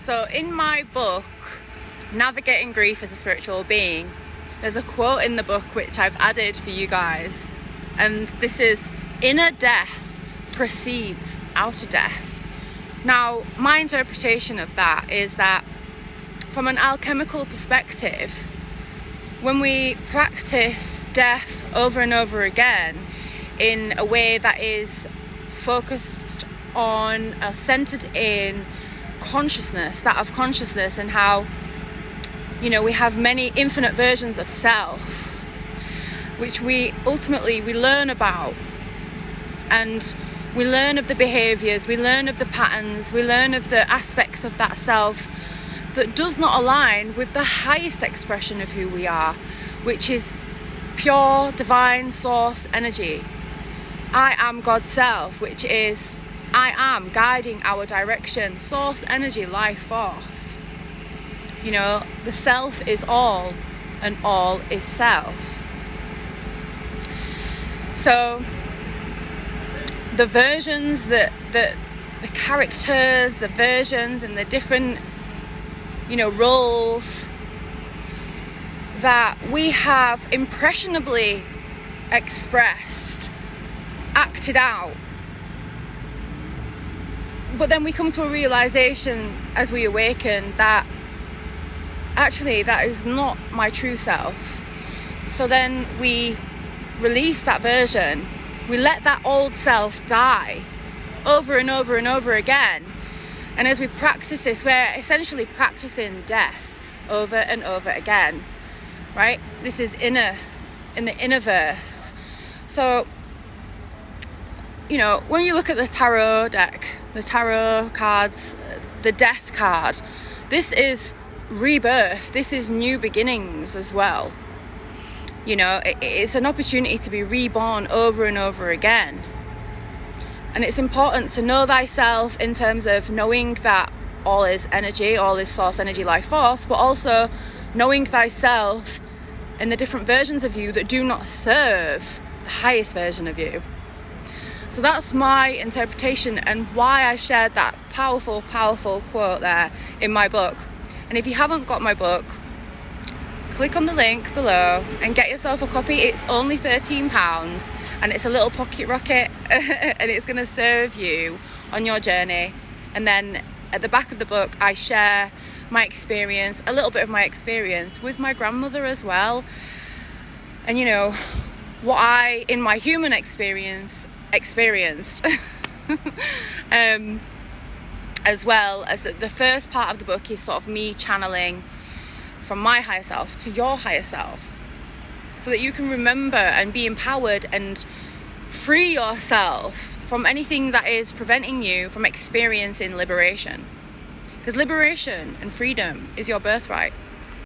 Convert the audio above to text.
So in my book, Navigating Grief as a Spiritual Being, there's a quote in the book which I've added for you guys, and this is, inner death precedes outer death. Now, my interpretation of that is that from an alchemical perspective, when we practice death over and over again in a way that is focused on, centered in consciousness, that of consciousness, and how, you know, we have many infinite versions of self, which we ultimately learn about, and we learn of the behaviors, we learn of the patterns, we learn of the aspects of that self that does not align with the highest expression of who we are, which is pure divine source energy. I am God's self, which is I am guiding our direction, source energy, life force. You know, the self is all and all is self. So the versions, the characters, the versions and the different, you know, roles that we have impressionably expressed, acted out, but then we come to a realization as we awaken that actually that is not my true self. So then we release that version, we let that old self die over and over and over again. And as we practice this, we're essentially practicing death over and over again, right? This is in the inner verse. So, you know, when you look at the tarot deck, the tarot cards, the death card, this is rebirth, this is new beginnings as well. You know, it's an opportunity to be reborn over and over again. And it's important to know thyself in terms of knowing that all is energy, all is source energy, life force, but also knowing thyself and the different versions of you that do not serve the highest version of you. So that's my interpretation and why I shared that powerful, powerful quote there in my book. And if you haven't got my book, click on the link below and get yourself a copy. It's only £13 and it's a little pocket rocket and it's going to serve you on your journey. And then at the back of the book, I share my experience, a little bit of my experience with my grandmother as well. And you know, what I, in my human experienced, as well as the first part of the book is sort of me channeling from my higher self to your higher self, so that you can remember and be empowered and free yourself from anything that is preventing you from experiencing liberation. Because liberation and freedom is your birthright.